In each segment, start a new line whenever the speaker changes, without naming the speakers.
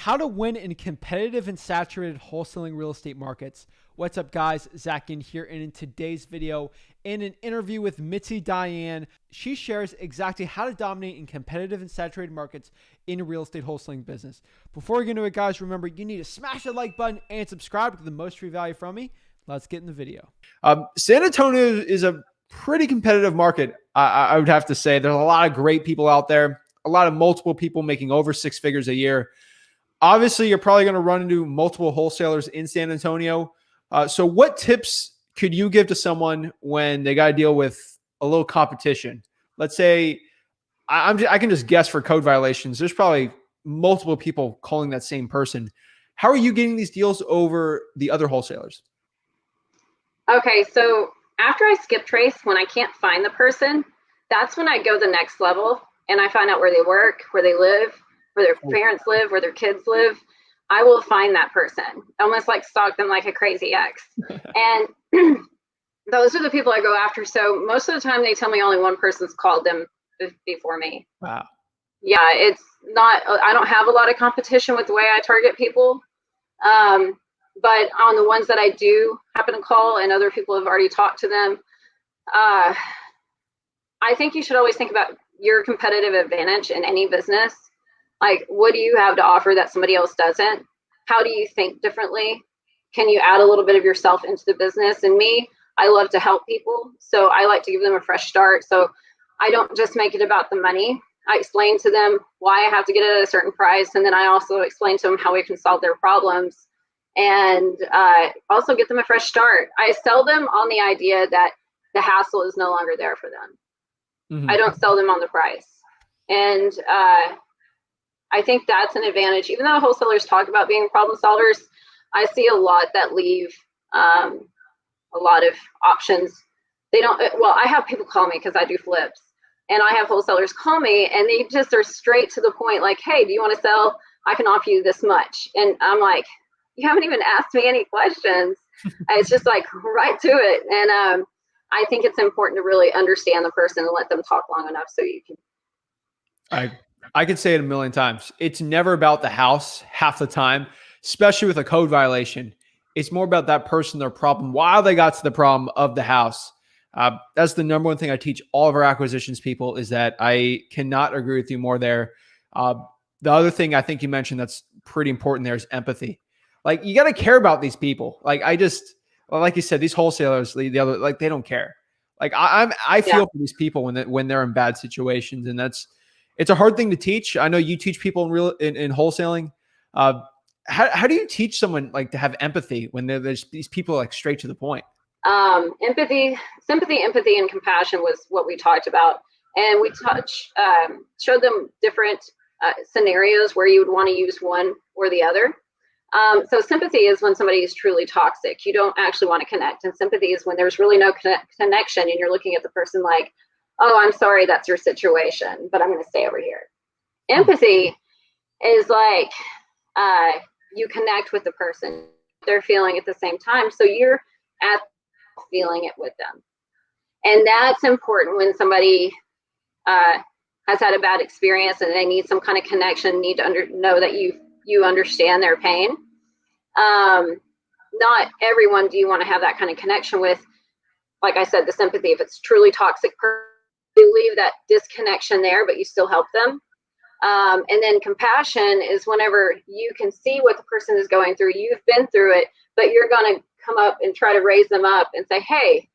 How to win in competitive and saturated wholesaling real estate markets. What's up, guys? Zach Ginn here, and in today's video, in an interview with Mitzi Diane, she shares exactly how to dominate in competitive and saturated markets in a real estate wholesaling business. Before we get into it, guys, remember you need to smash the like button and subscribe to get the most free value from me. Let's get in the video.
San Antonio is a pretty competitive market. I would have to say there's a lot of great people out there, a lot of multiple people making over six figures a year. Obviously, you're probably going to run into multiple wholesalers in San Antonio. So what tips could you give to someone when they got to deal with a little competition? Let's say I can just guess for code violations. There's probably multiple people calling that same person. How are you getting these deals over the other wholesalers?
Okay, so after I skip trace, when I can't find the person, that's when I go the next level and I find out where they work, where they live, where their parents live, where their kids live. I will find that person, almost like stalk them like a crazy ex. And those are the people I go after. So most of the time they tell me only one person's called them before me.
Wow.
Yeah, it's not, I don't have a lot of competition with the way I target people. But on the ones that I do happen to call and other people have already talked to them, I think you should always think about your competitive advantage in any business. Like, what do you have to offer that somebody else doesn't? How do you think differently? Can you add a little bit of yourself into the business? And me, I love to help people. So I like to give them a fresh start. So I don't just make it about the money. I explain to them why I have to get it at a certain price. And then I also explain to them how we can solve their problems and also get them a fresh start. I sell them on the idea that the hassle is no longer there for them.
Mm-hmm.
I don't sell them on the price. And I think that's an advantage. Even though wholesalers talk about being problem solvers, I see a lot that leave a lot of options. They don't, well, I have people call me because I do flips, and I have wholesalers call me and they just are straight to the point, like, hey, do you want to sell? I can offer you this much. And I'm like, you haven't even asked me any questions. It's just like right to it. And I think it's important to really understand the person and let them talk long enough so you can.
I could say it a million times. It's never about the house half the time, especially with a code violation. It's more about that person, their problem, while they got to the problem of the house. That's the number one thing I teach all of our acquisitions people, is that I cannot agree with you more there. The other thing I think you mentioned that's pretty important there is empathy. Like, you got to care about these people. Like, like you said, these wholesalers, they don't care. Like, I feel for these people when they're in bad situations, and it's a hard thing to teach. I know you teach people in wholesaling. How do you teach someone like to have empathy when there's these people like straight to the point?
Empathy, sympathy, empathy, and compassion was what we talked about. And we showed them different scenarios where you would want to use one or the other. So sympathy is when somebody is truly toxic. You don't actually want to connect. And sympathy is when there's really no connection and you're looking at the person like, oh, I'm sorry, that's your situation, but I'm going to stay over here. Empathy is like you connect with the person. They're feeling at the same time. So you're at feeling it with them. And that's important when somebody has had a bad experience and they need some kind of connection, need to know that you understand their pain. Not everyone do you want to have that kind of connection with. Like I said, the sympathy, if it's truly toxic, you leave that disconnection there, but you still help them. And then compassion is whenever you can see what the person is going through. You've been through it, but you're going to come up and try to raise them up and say, hey,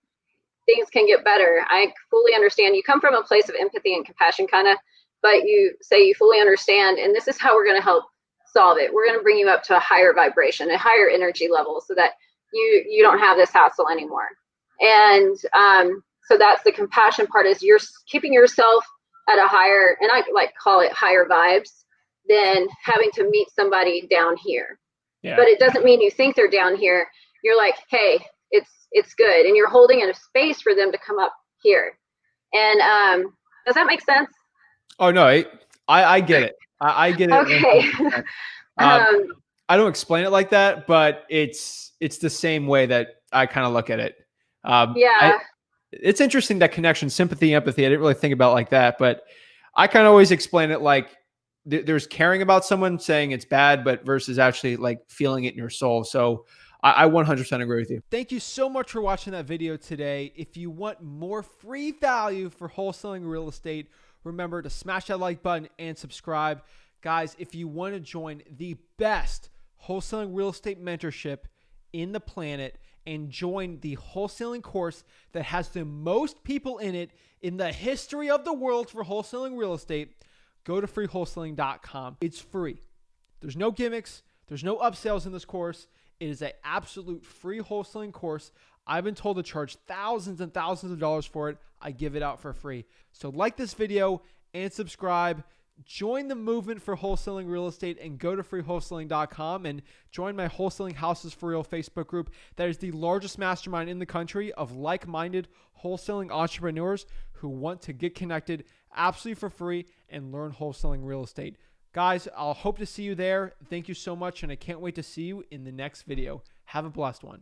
things can get better. I fully understand. You come from a place of empathy and compassion kind of, but you say you fully understand, and this is how we're going to help solve it. We're going to bring you up to a higher vibration, a higher energy level so that you don't have this hassle anymore. And so that's the compassion part, is you're keeping yourself at a higher, and I like call it higher vibes, than having to meet somebody down here. Yeah. But it doesn't mean you think they're down here. You're like, hey, it's good. And you're holding in a space for them to come up here. And does that make sense?
Oh, no, I get it. I get it.
Okay.
I don't explain it like that, but it's the same way that I kind of look at it. It's interesting, that connection, sympathy, empathy. I didn't really think about it like that, but I kind of always explain it like there's caring about someone saying it's bad, but versus actually like feeling it in your soul. So I 100% agree with you.
Thank you so much for watching that video today. If you want more free value for wholesaling real estate, remember to smash that like button and subscribe. Guys, if you want to join the best wholesaling real estate mentorship in the planet and join the wholesaling course that has the most people in it in the history of the world for wholesaling real estate, go to freewholesaling.com. It's free. There's no gimmicks. There's no upsells in this course. It is an absolute free wholesaling course. I've been told to charge thousands and thousands of dollars for it. I give it out for free. So like this video and subscribe. Join the movement for wholesaling real estate and go to freewholesaling.com and join my Wholesaling Houses for Real Facebook group. That is the largest mastermind in the country of like-minded wholesaling entrepreneurs who want to get connected absolutely for free and learn wholesaling real estate. Guys, I'll hope to see you there. Thank you so much, and I can't wait to see you in the next video. Have a blessed one.